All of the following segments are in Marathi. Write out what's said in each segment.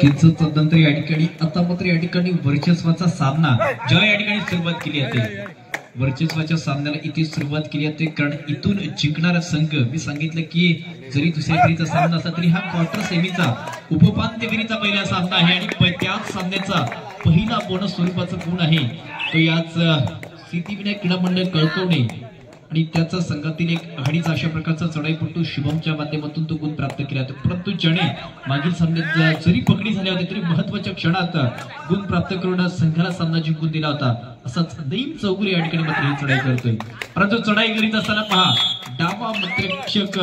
तदनंतर या ठिकाणी आता मात्र या ठिकाणी वर्चस्वाचा सामना ज्या या ठिकाणी सुरुवात केली जाते, वर्चस्वाच्या सामन्याला इथे सुरुवात केली जाते. कारण इथून जिंकणारा संघ, मी सांगितलं की जरी दुसऱ्या फेरीचा सामना असला तरी हा क्वार्टर सेमीचा उपउपांत्य फेरीचा पहिला सामना आहे आणि त्याच सामन्याचा पहिला बोनस स्वरूपाचा गुण आहे तो याच सिद्धिविनायक क्रीडा मंडळ कळकवणे आणि त्याचा संघातील एक आघाडीचा अशा प्रकारचा चढाईपटू शुभमच्या माध्यमातून तो गुण प्राप्त केला होता. परंतु ज्याने मागील सामन्यात जरी पकडी झाल्या होत्या तरी महत्वाच्या क्षणात गुण प्राप्त करून संघाला सामना जिंकून दिला होता. असाच नईम चौगुले या ठिकाणी मात्र ही चढाई करतोय. परंतु चढाई करीत असताना पहा डावा मध्यरक्षक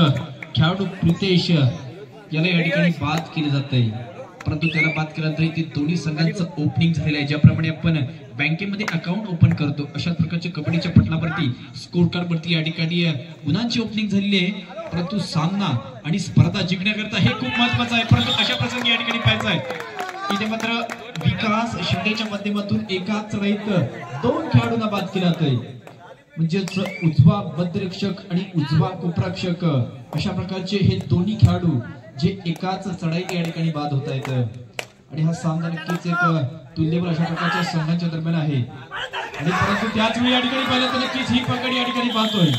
खेळाडू प्रितेश याला या ठिकाणी बाद केले जात आहे. परंतु त्याला बाद केल्यानंतर इथे दोन्ही संघांचं ओपनिंग झालेलं आहे. ज्याप्रमाणे आपण बँकेमध्ये अकाउंट ओपन करतो अशा प्रकारच्या कबड्डीच्या पटलावरती स्कोर कार्ड वरती या ठिकाणी गुणांची ओपनिंग झालेली आहे. परंतु सामना आणि स्पर्धा जिंकण्याकरता हे खूप महत्वाचं आहे. परंतु अशा प्रसंगी या ठिकाणी पाहायचं आहे इथे मात्र विकास शिंदेच्या माध्यमातून एकाच चढाईत दोन खेळाडूंना बाद केला जातोय. म्हणजेच उजवा मध्यरक्षक आणि उजवा कोपराक्षक अशा प्रकारचे हे दोन्ही खेळाडू जे एकाच चढाईत या ठिकाणी बाद होत आहेत. आणि हा सामना नक्कीच एक तुल्यबळ अशा प्रकारच्या संघांच्या दरम्यान आहे. आणि परंतु त्याच वेळी या ठिकाणी पाहिलं तर नक्कीच ही पकड या ठिकाणी पाहतोय.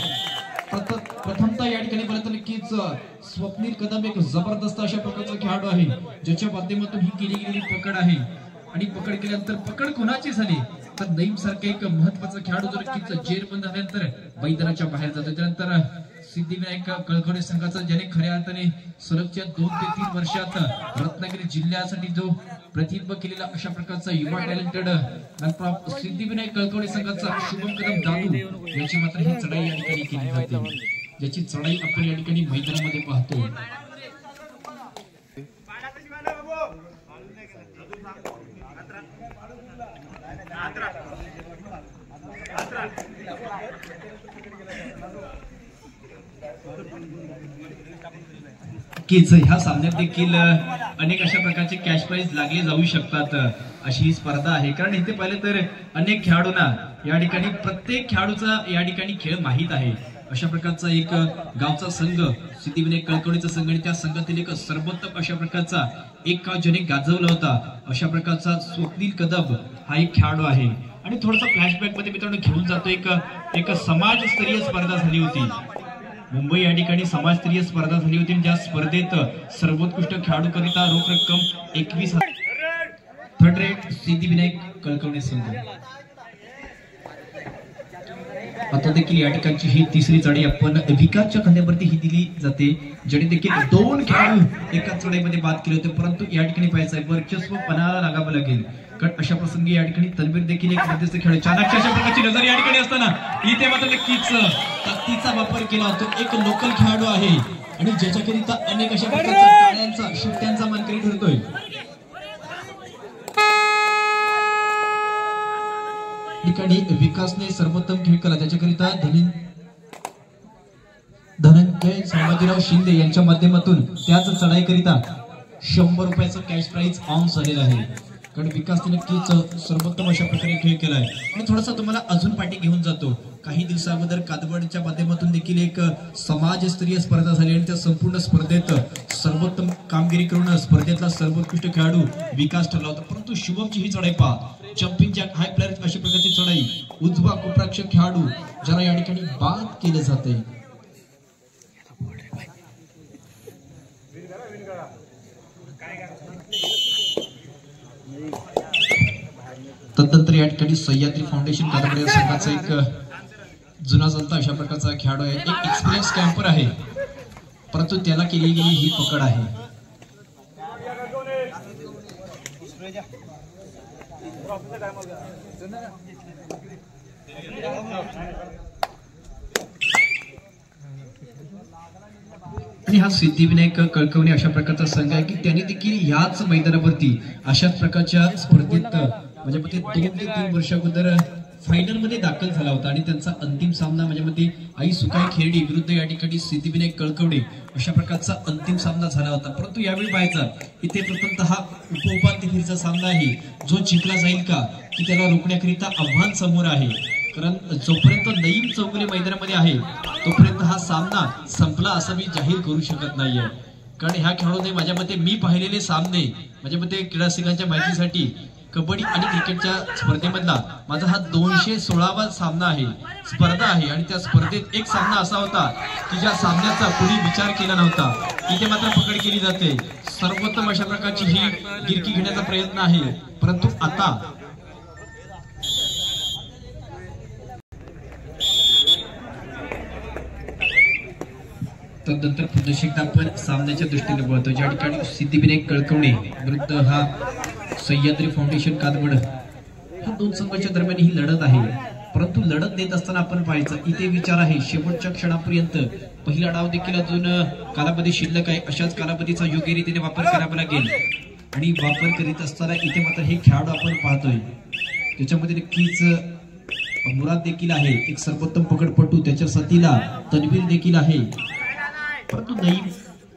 प्रथमतः या ठिकाणी पाहिलं तर नक्कीच स्वप्नील कदम एक जबरदस्त अशा प्रकारचा खेळाडू आहे ज्याच्या माध्यमातून ही केली गेलेली पकड आहे. आणि पकड केल्यानंतर पकड कोणाची झाली तर नईम सारखा एक महत्वाचा खेळाडू जर नक्कीच जेरबंद झाल्यानंतर मैदानाच्या बाहेर जातो. त्यानंतर सिद्धिविनायक कळकवणे संघाचा ज्याने खऱ्या अर्थाने सलगच्या 2 ते 3 वर्षात रत्नागिरी जिल्ह्यासाठी जो प्रतिनिधित्व केलेला अशा प्रकारचा युवा टॅलेंटेड सिद्धिविनायक कळकवणे संघाचा शुभम कदम दादू याची मात्र ही चढाई या ठिकाणी केली जाते, ज्याची चढाई आपण या ठिकाणी मैदानामध्ये पाहतो. ह्या सामन्यात देखील अनेक अशा प्रकारचे कॅश प्राइज लागले जाऊ शकतात अशी ही स्पर्धा आहे. कारण इथे पाहिलं तर अनेक खेळाडूंना या ठिकाणी प्रत्येक खेळाडूचा या ठिकाणी खेळ माहीत आहे. अशा प्रकारचा एक गावचा संघ सिद्धिविनायक कळकवणेचा संघ आणि त्या संघातील एक सर्वोत्तम अशा प्रकारचा एक ज्याने गाजवला होता अशा प्रकारचा स्वप्नील कदम हा एक खेळाडू आहे. आणि थोडासा फ्लॅशबॅक मध्ये मित्रांनो घेऊन जातो. एक समाजस्तरीय स्पर्धा झाली होती मुंबई या ठिकाणी, समाजस्तरीय स्पर्धा झाली होती. ज्या स्पर्धेत सर्वोत्कृष्ट खेळाडू करिता रोख रक्कम 21,000 थर्ड रेट सिद्धिविनायक कळकवणे संघ. आता देखील या ठिकाणची ही तिसरी चढाई आपण विकासच्या खांद्यावरती ही दिली जाते, ज्याने देखील 2 खेळाडू एकाच चढाईमध्ये बाद केले होते. परंतु या ठिकाणी पाहायचं आहे वर्चस्व पणाला लागावं लागेल. कारण अशा प्रसंगी या ठिकाणी तनवीर देखील एक मध्यस्थ खेळाडू चाणक्य अशा प्रकारची नजर या ठिकाणी असताना इथे मात्र नक्कीच ताकदीचा वापर केला तो एक लोकल खेळाडू आहे आणि ज्याच्याकरिता अनेक अशा प्रकारच्या टाळ्यांचा शिट्ट्यांचा मानकरी ठरतोय. ठिकाणी विकासने सर्वोत्तम खेळ केला त्याच्याकरिता धनंजय संभाजीराव शिंदे यांच्या माध्यमातून त्याच चढाईकरिता 100 रुपयाचं कॅश प्राइज ऑन झालेलं आहे. कारण विकासने नक्कीच सर्वोत्तम अशा प्रकारे खेळ केलाय. आणि थोडासा तुम्हाला अजून पाठी घेऊन जातो. काही दिवसा अगोदर कादवडच्या माध्यमातून देखील एक समाजस्तरीय स्पर्धा झाली आणि त्या संपूर्ण स्पर्धेत सर्वोत्तम कामगिरी करून स्पर्धेतला सर्वोत्कृष्ट खेळाडू विकास ठरला होता. परंतु शुभमची ही चढाई पहा, जम्पिंग जॅक हाय प्लेअर अशा प्रकारची चढाई, उजवा कोपराक्षक खेळाडू ज्याला या ठिकाणी बाद केले जाते. तदनंतर या ठिकाणी सह्याद्री फाउंडेशन कादंबरी संघाचा एक जुना चालता अशा प्रकारचा खेळाडू आहे, एक एक्सपिरियन्स कॅम्पर आहे. परंतु त्याला केली गेली ही पकड आहे. आणि हा सिद्धिविनायक कळकवणे अशा प्रकारचा संघ आहे की त्यांनी देखील याच मैदानावरती अशाच प्रकारच्या स्पर्धेत म्हणजे 2 ते 3 वर्ष अगोदर फायनल मध्ये दाखल झाला होता. आणि त्यांचा अंतिम सामना म्हणजे आई सुकाई खेरडी विरुद्ध या ठिकाणी सिद्धिविनायक कळकवणे अशा प्रकारचा अंतिम सामना झाला होता. परंतु यावेळी पाहायचा इथे प्रथमतः उपउपांत्य फेरीचा सामना आहे जो जिंकला जाईल का की त्याला रोखण्याकरिता आव्हान समोर आहे. कारण जोपर्यंत नईम चौगुले मैदानामध्ये आहे तोपर्यंत हा सामना संपला असं मी जाहीर करू शकत नाहीये. कारण ह्या खेळाडूने माझ्या मते मी पाहिलेले सामने माझ्या मते क्रीडा रसिकांच्या माहितीसाठी कबड्डी आणि क्रिकेटच्या स्पर्धेमधला माझा हा 216वा सामना आहे, स्पर्धा आहे. आणि त्या स्पर्धेत एक सामना असा होता की ज्या सामन्याचा कुणी विचार केला नव्हता. इथे मात्र पकड केली जाते. सर्वोत्तम अशा प्रकारची ही गिरकी घेण्याचा प्रयत्न आहे. परंतु आता तदनंतर पुन्हा एकदा आपण सामन्याच्या दृष्टीने बोलतो. ज्या ठिकाणी सिद्धिविनायक कळकवणे विरुद्ध हा सह्याद्री फाउंडेशन कादवड, ह्या दोन संघाच्या दरम्यान ही लढत आहे. परंतु लढत देत असताना आपण पाहायचं इथे विचार आहे शेवटच्या क्षणापर्यंत पहिला डाव देखील अजून कालावधी शिल्लक आहे. अशाच कालावधीचा योग्य रीतीने वापर करावा लागेल. आणि वापर करीत असताना इथे मात्र हे खेळाडू आपण पाहतोय त्याच्यामध्ये नक्कीच मुराद देखील आहे, एक सर्वोत्तम पकडपटू. त्याच्या साथीला तन्वीर देखील आहे. परंतु नईम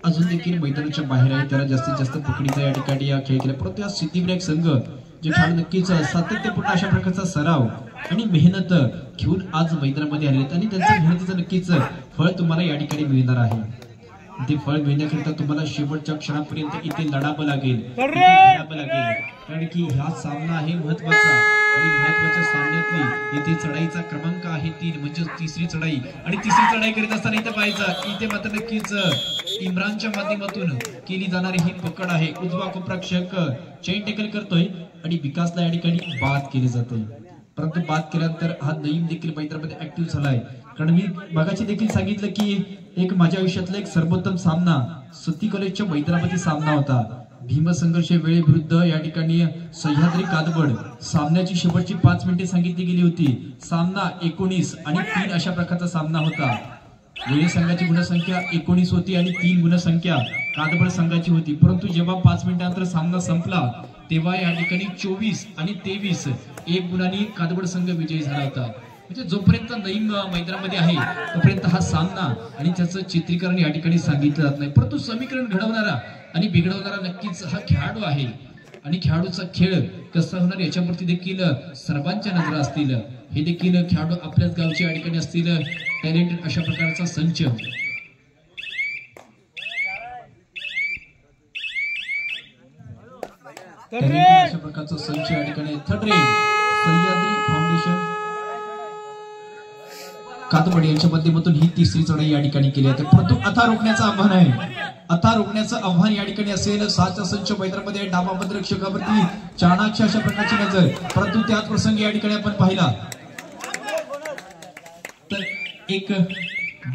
अजून देखील मैदानाच्या बाहेर आहे. त्याला जास्तीत जास्त पकडीचा या ठिकाणी या खेळ केला. परंतु या सिद्धिविनायक संघ जे खेळाडू नक्कीच सातत्यपूर्ण अशा प्रकारचा सराव आणि मेहनत घेऊन आज मैदानामध्ये आले आणि त्यांच्या मेहनतीचं नक्कीच फळ तुम्हाला या ठिकाणी मिळणार आहे. ते फळ मिळण्याकरिता तुम्हाला शेवटच्या क्षणापर्यंत इथे लढावं लागेल, कारण की हा सामना आहे महत्वाचा. आणि महत्वाच्या सामन्यातली इथे चढाईचा क्रमांक आहे 3, म्हणजे तिसरी चढाई. आणि तिसरी चढाई करीत असताना इथे पाहायचं इथे मात्र नक्कीच इम्रानच्या माध्यमातून केली जाणारी ही पकड आहे. उजवा कोपराक्षक चेन टेकल करतोय आणि विकासला या ठिकाणी बाद केली जाते. परंतु बाद केल्यानंतर हा नईम देखील मैदानामध्ये ऍक्टिव्ह झालाय. कारण मी मगाशी देखील सांगितलं की एक माझ्या आयुष्यातला एक सर्वोत्तम सामना सती कॉलेजच्या मैदानामध्ये सामना होता. भीमसंघर्ष वेळेविरुद्ध या ठिकाणी सह्याद्री कादवड. सामन्याची शेवटची 5 मिनिटे सांगितली गेली होती. सामना 19 आणि 3 अशा प्रकारचा सामना होता. वेळे संघाची गुणसंख्या 19 होती आणि 3 गुणसंख्या कादवड संघाची होती. परंतु जेव्हा 5 मिनिटांनंतर सामना संपला तेव्हा या ठिकाणी 24 आणि 23 1 गुणांनी कादवड संघ विजयी झाला होता. म्हणजे जोपर्यंत नईम मैदानामध्ये आहे तोपर्यंत हा सामना आणि त्याचं चित्रीकरण या ठिकाणी सांगितलं जात नाही. परंतु समीकरण घडवणारा आणि बिघडवणारा नक्कीच हा खेळाडू आहे. आणि खेळाडूचा खेळ कसा होणार याच्यावरती देखील सर्वांच्या नजरा असतील. हे देखील खेळाडू आपल्याच गावचे या ठिकाणी असतील. टॅलेंटेड अशा प्रकारचा संच अशा प्रकारचा संच या ठिकाणी थर्ड रेड सह्याद्री फाउंडेशन कादवड यांच्या माध्यमातून ही तिसरी चढाई या ठिकाणी केली आहे. परंतु आता रोखण्याचं आव्हान आहे. आता रोखण्याचं आव्हान या ठिकाणी असेल. 7चा संच मैदानामध्ये डावा बंदरक्षकावरती चाणाक्ष अशा प्रकारची नजर. परंतु त्याच प्रसंगी या ठिकाणी आपण पाहिला तर एक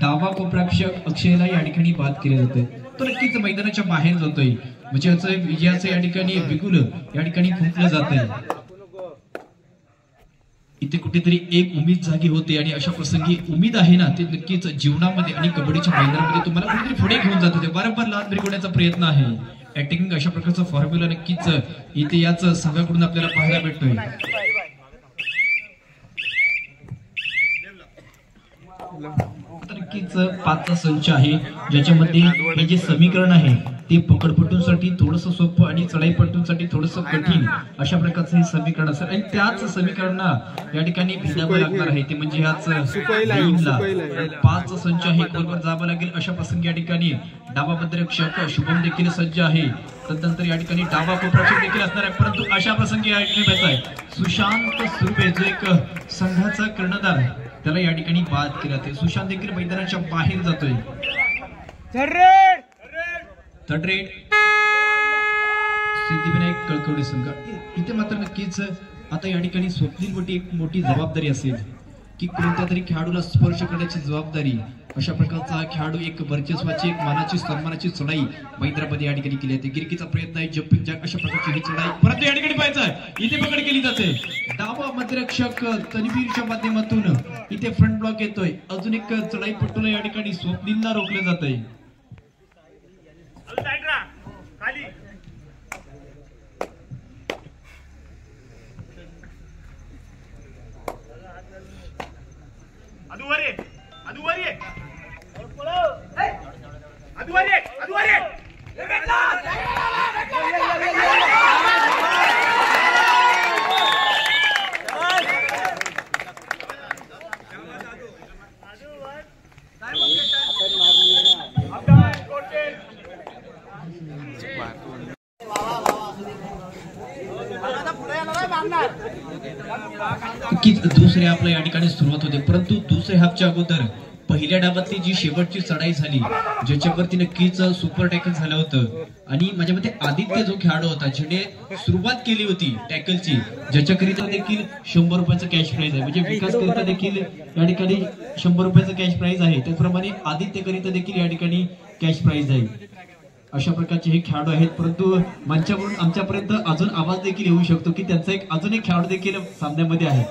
डावा कोपराक्षक अक्षयला या ठिकाणी बाद केले जाते. तो नक्कीच मैदानाच्या बाहेर जातोय. म्हणजे याचं विजयाचं या ठिकाणी बिगुल या ठिकाणी फुंकलं जात आहे. इथे कुठेतरी एक उमेद जागी होते आणि अशा प्रसंगी उमेद आहे ना ते नक्कीच जीवनामध्ये आणि कबड्डीच्या मैदानामध्ये तुम्हाला कुठेतरी पुढे घेऊन जात होते. वारंवार लाद भिरवण्याचा प्रयत्न आहे. अटॅकिंग अशा प्रकारचा फॉर्म्युला नक्कीच इथे याच संघाकडून आपल्याला पाहायला भेटतोय. नक्कीच 5चा संच आहे ज्याच्यामध्ये हे जे समीकरण आहे ते पकडपटूंसाठी थोडंसं सोपं आणि चढाईपटूंसाठी थोडंसं कठीण अशा प्रकारचं हे समीकरण असेल. आणि त्याच समीकरणा या ठिकाणी भिडावं लागणार आहे ते म्हणजे ह्याच 5चा संच आहे बरोबर जावं लागेल. अशा प्रसंगी या ठिकाणी डावा बंदरक्षक शुभम देखील सज्ज आहे. तदनंतर या ठिकाणी डावा कोपराक्षक देखील असणार आहे. परंतु अशा प्रसंगी या ठिकाणी आहे सुशांत सुर्वे जो एक संघाचा कर्णधार त्याला या ठिकाणी बाद केला जाते. सुशांत देखील मैदानाच्या बाहेर जातोय. थर्ड रेड सिद्धिविनायक कळकवणे संघ. इथे मात्र नक्कीच आता या ठिकाणी स्वप्नीलवरती एक मोठी जबाबदारी असेल की कोणत्या तरी खेळाडूला स्पर्श करण्याची जबाबदारी. अशा प्रकारचा खेळाडू एक वर्चस्वाची एक मानाची सन्मानाची चढाई मैदानामध्ये या ठिकाणी केली जाते. गिरकीचा प्रयत्न आहे जम्पिंग जॅक अशा प्रकारची ही चढाई परंतु या ठिकाणी पाहायचं इथे पकड केली जाते. डावा मध्यरक्षक तन्वीरच्या माध्यमातून इथे फ्रंट ब्लॉक येतोय. अजून एक चढाई पट्टूला या ठिकाणी स्वप्नीलला रोखले जात आहे. दुसऱ्या आपल्या या ठिकाणी सुरुवात होते, परंतु दुसऱ्या हाफच्या अगोदर पहिल्या डावातली जी शेवटची चढाई झाली ज्याच्यावरती नक्कीच सुपर टॅकल झालं होतं आणि माझ्या मते आदित्य जो खेळाडू होता ज्याने सुरुवात केली होती टॅकलची, ज्याच्याकरिता देखील 100 रुपयाचं कॅश प्राइज आहे, म्हणजे विकास करिता देखील या ठिकाणी 100 रुपयाचं कॅश प्राइज आहे, त्याचप्रमाणे आदित्य करिता देखील या ठिकाणी कॅश प्राइज आहे. अशा प्रकारचे हे खेळाडू आहेत, परंतु मंचावरून आमच्यापर्यंत अजून आवाज देखील येऊ शकतो की त्यांचा अजून एक खेळाडू देखील सामन्यामध्ये आहे.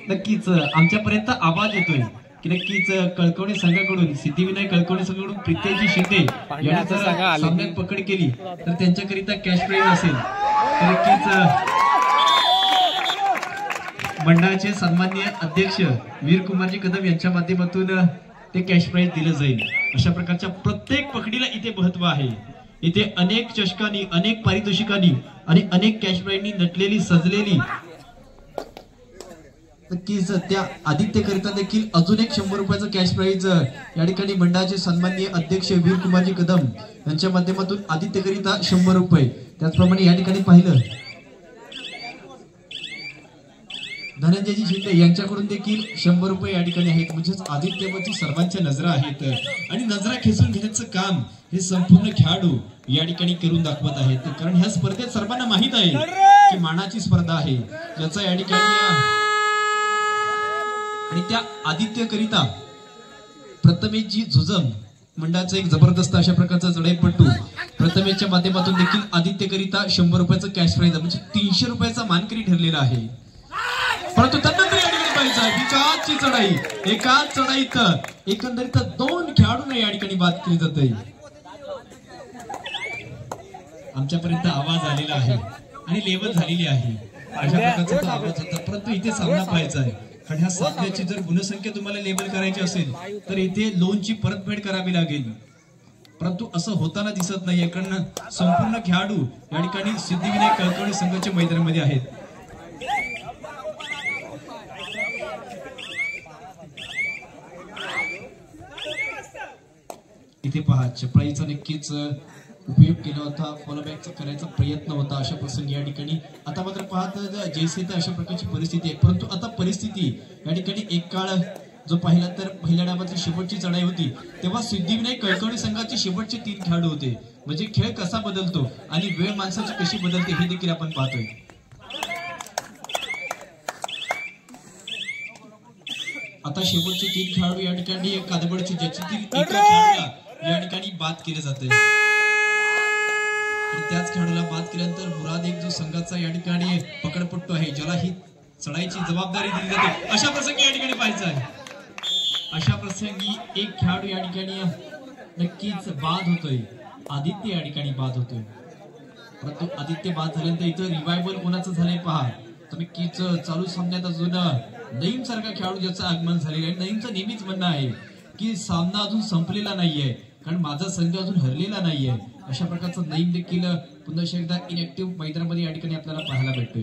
नक्कीच आमच्यापर्यंत आवाज येतोय की नक्कीच कळकवणे संघाकडून सिद्धिविनायक कळकवणे संघाकडून प्रीत्यजी शिंदे यांनी जर सामन्यात पकड केली तर त्यांच्याकरिता कॅश प्राइज असेल. तर नक्कीच मंडळाचे सन्माननीय अध्यक्ष वीरकुमारजी कदम यांच्या माध्यमातून ते कॅश प्राइज दिलं जाईल. अशा प्रकारच्या प्रत्येक पकडीला इथे महत्व आहे. इथे अनेक चषकांनी, अनेक पारितोषिकांनी आणि अनेक कॅश प्राइजनी नटलेली सजलेली नक्कीच त्या आदित्य करिता देखील अजून एक 100 रुपयाचं कॅश प्राइज या ठिकाणी मंडळाचे सन्माननीय अध्यक्ष वीरकुमारजी कदम यांच्या माध्यमातून आदित्य करिता 100 रुपये. त्याचप्रमाणे या ठिकाणी पाहिलं धनंजयजी शिंदे यांच्याकडून देखील 100 रुपये या ठिकाणी आहेत. म्हणजेच आदित्यवरती सर्वांच्या नजरा आहेत आणि नजरा खेचून घेण्याचं काम हे संपूर्ण खेळाडू या ठिकाणी करून दाखवत आहेत. कारण ह्या स्पर्धेत सर्वांना माहित आहे की मानाची स्पर्धा आहे, ज्याचा या ठिकाणी आणि त्या आदित्य करिता प्रथमेशजी झुजम मंडळाचा एक जबरदस्त अशा प्रकारचा चढाईपट्टू प्रथमेशच्या माध्यमातून देखील आदित्य करिता 100 रुपयाचं कॅश प्राइज म्हणजे 300 रुपयाचा मानकरी ठरलेला आहे. परंतु त्यानंतर या ठिकाणी पाहिजे विकासची चढाई, एकाच चढाईत एकंदरीत 2 खेळाडूंना या ठिकाणी बाद केली जाते. आमच्यापर्यंत आवाज आलेला आहे आणि लेवल झालेली आहे, अशा प्रकारचा तो आवाज होता. परंतु इथे सामना पाहायचा आहे, कारण ह्या सामन्याची जर गुणसंख्या तुम्हाला लेबल करायची असेल तर इथे लोनची परतफेड करावी लागेल. परंतु असं होताना दिसत नाहीये, कारण संपूर्ण खेळाडू या ठिकाणी सिद्धिविनायक कळकवणे संघाच्या मैदानामध्ये आहेत. इथे पहा चपळाईचा नक्कीच उपयोग केला होता, फॉलोबॅकचा करायचा प्रयत्न होता अशा प्रसंगी या ठिकाणी. आता मात्र पाहत जैसे तर अशा प्रकारची परिस्थिती आहे, परंतु आता परिस्थिती या ठिकाणी एक काळ जो पाहिला तर पहिल्या डावातली शेवटची चढाई होती तेव्हा सिद्धिविनायक कळकवणे संघाचे शेवटचे 3 खेळाडू होते. म्हणजे खेळ कसा बदलतो आणि वेळ माणसाची कशी बदलते हे देखील आपण पाहतोय. आता शेवटचे 3 खेळाडू या ठिकाणी कादबडचे ज्याच्यातील एका खेळाडूला या ठिकाणी बाद केले जाते. त्याच खेळाडूला बाद केल्यानंतर मुराद एक जो संघाचा या ठिकाणी पकडपट्टू आहे ज्याला ही चढाईची जबाबदारी दिली जाते, अशा प्रसंगी या ठिकाणी पाहायचं आहे. अशा प्रसंगी एक खेळाडू या ठिकाणी नक्कीच बाद होतोय, आदित्य या ठिकाणी बाद होतोय. परंतु आदित्य बाद झाल्यानंतर इथं रिवायवल कोणाचं झालंय पहा. तर नक्कीच चालू सामन्यात अजून नईम सारखा खेळाडू ज्याचं आगमन झालेलं आहे. नईमचं नेहमीच म्हणणं आहे की सामना अजून संपलेला नाहीये, कारण माझा संघ अजून हरलेला नाहीये. अशा प्रकारचा नईम देखील पुन्हा एकदा इनॅक्टिव्ह मैदानामध्ये या ठिकाणी आपल्याला पाहायला भेटतोय.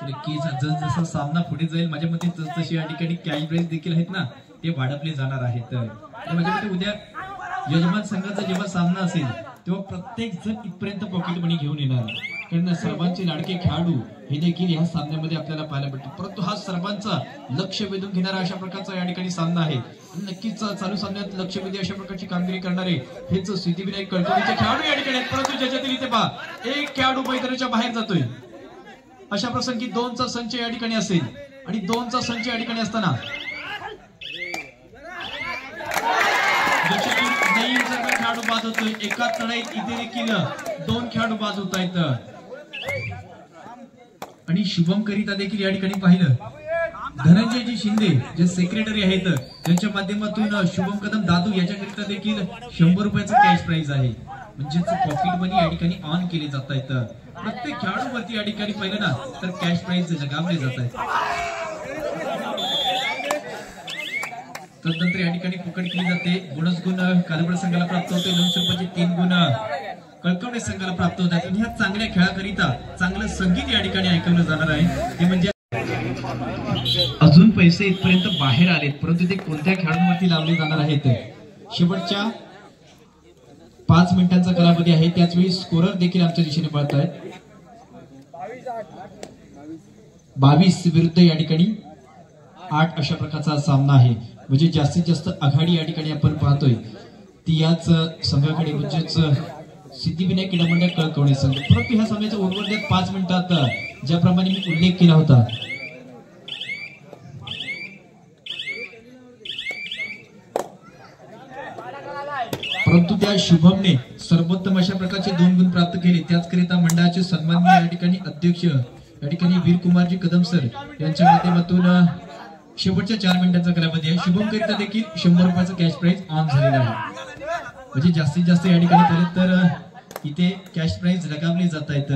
नक्कीच जसं सामना पुढे जाईल माझ्या मते तसतशी या ठिकाणी कॅश प्राइज देखील आहेत ना ते वाढवले जाणार आहेत. माझ्या मते उद्या यजमान संघाचा जेव्हा सामना असेल तेव्हा प्रत्येक जण इथपर्यंत पॉकेट मनी घेऊन येणार, कारण सर्वांचे लाडके खेळाडू हे देखील ह्या सामन्यामध्ये आपल्याला पाहायला भेटतो. परंतु हा सर्वांचा लक्ष वेधून घेणारा अशा प्रकारचा या ठिकाणी सामना आहे. नक्कीच चालू सामन्यात लक्ष वेधी अशा प्रकारची कामगिरी करणारे हेच सिद्धिविनायक कळकवणेचे खेळाडू या ठिकाणी आहेत. परंतु ज्याच्यातील इथे पहा एक खेळाडू मैदानाच्या बाहेर जातोय. अशा प्रसंगी 2चा संच या ठिकाणी असेल आणि 2चा संच या ठिकाणी असताना खेळाडू बाद होतोय. एका चढाईत इथे देखील 2 खेळाडू बाद होत आहेत. आणि शुभम करिता देखील या ठिकाणी पाहिलं धनंजयजी शिंदे जे सेक्रेटरी आहेत त्यांच्या माध्यमातून शुभम कदम दादू याच्याकरिता देखील 100 रुपयाचं कॅश प्राइज आहे. म्हणजेच पॉकेट मनी या ठिकाणी ऑन केले जात आहेत. प्रत्येक खेळाडूवरती या ठिकाणी पाहिलं ना तर कॅश प्राइज लगावले जात आहेत. तदनंतर या ठिकाणी पकड केली जाते. बोनस गुण कादबड संघाला प्राप्त होते. 900 रुपयाचे 3 गुण कळकवणे संघाला प्राप्त होतात. आणि ह्या चांगल्या खेळाकरिता चांगलं संगीत या ठिकाणी ऐकवलं जाणार आहे. ते म्हणजे अजून पैसे इथपर्यंत बाहेर आलेत, परंतु ते कोणत्या खेळाडूंवरती लावले जाणार आहेत शेवटच्या 5 मिनिटांचा कालावधी आहे. त्याचवेळी स्कोरर देखील आमच्या दिशेने पळत आहेत. 22 विरुद्ध या ठिकाणी 8 अशा प्रकारचा सामना आहे. म्हणजे जास्तीत जास्त आघाडी या ठिकाणी आपण पाहतोय ती याच संघाकडे म्हणजेच सिद्धिविनायक क्रीडा मंडळ कळकवणे संघ. परंतु ह्या सामन्याच्या उर्वरित 5 मिनिटात ज्याप्रमाणे मी उल्लेख केला होता परंतु त्या शुभमने सर्वोत्तम अशा प्रकारचे 2 गुण प्राप्त केले. त्याचकरिता मंडळाचे सन्माननीय या ठिकाणी अध्यक्ष या ठिकाणी वीरकुमारजी कदम सर यांच्या माध्यमातून शेवटच्या 4 मिनिटांचा कालावधी आहे. शुभम करिता देखील 100 रुपयाचा कॅश प्राइज ऑन झालेला आहे. म्हणजे जास्तीत जास्त या ठिकाणी परत तर इथे कॅश प्राइज लगावले जात आहेत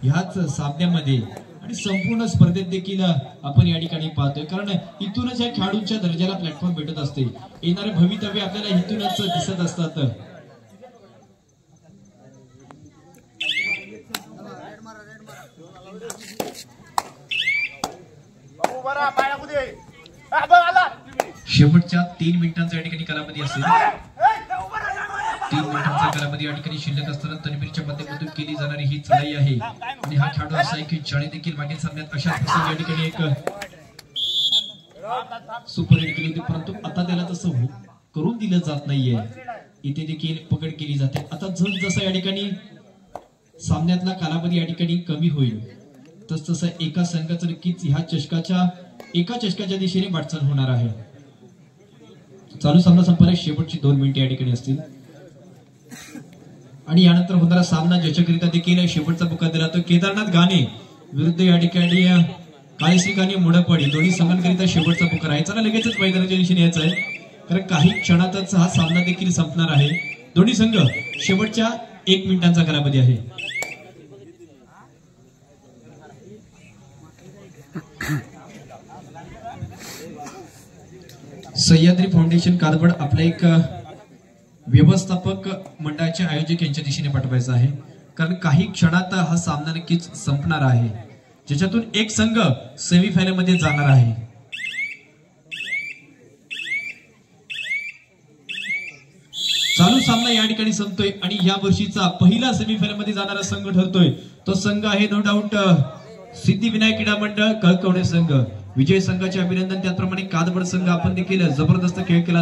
ह्याच सामन्यामध्ये आणि संपूर्ण स्पर्धेत देखील आपण या ठिकाणी पाहतोय. कारण इथूनच या खेळाडूंच्या दर्जाला प्लॅटफॉर्म भेटत असते. येणारे भवितव्य आपल्याला इथूनच दिसत असतात. शेवटच्या 3 मिनिटांचा या ठिकाणी कालावधी असेल. 3 मिनिटांचा कालावधी या ठिकाणी शिल्लक असताना तन्वीरच्या माध्यमातून केली जाणारी ही चढाई आहे आणि हा खेळाडू असा आहे की ज्याने देखील मागील सामन्यात अशा प्रकारे या ठिकाणी एक सुपर हिट केली होती. परंतु आता त्याला तसं करून दिलं जात नाहीये. इथे देखील पकड केली जाते. आता जसं या ठिकाणी सामन्यातला कालावधी या ठिकाणी कमी होईल तसं एका संघाचं नक्कीच ह्या एका चषकाच्या दिशेने वाटचाल होणार आहे. चालू सामना संपल्यास शेवटची 2 मिनिटे या ठिकाणी असतील आणि यानंतर होणारा सामना ज्याच्याकरिता देखील शेवटचा पुकार दिला तो केदारनाथ गाणे विरुद्ध या ठिकाणी काळीश्री मोडकवाडी दोन्ही संघांकरिता शेवटचा पुकार आहे. चला लगेचच मैदानाच्या दिशेने यायचं आहे कारण काही क्षणातच हा सामना देखील संपणार आहे. दोन्ही संघ शेवटच्या 1 मिनिटांचा कालावधी आहे. सह्याद्री फाउंडेशन कारवड आपला एक व्यवस्थापक मंडळाचे आयोजक यांच्या दिशेने पाठवायचा आहे कारण काही क्षणात हा सामना नक्कीच संपणार आहे ज्याच्यातून एक संघ सेमीफायनल मध्ये जाणार आहे. चालू सामना या ठिकाणी संपतोय आणि या वर्षीचा पहिला सेमीफायनल मध्ये जाणारा संघ ठरतोय. तो संघ आहे नो डाऊट सिद्धिविनायक क्रीडा मंडळ कळकवणे संघ. विजय संघाचे अभिनंदन. त्याचप्रमाणे कादवड संघ आपण देखील जबरदस्त खेळ केला.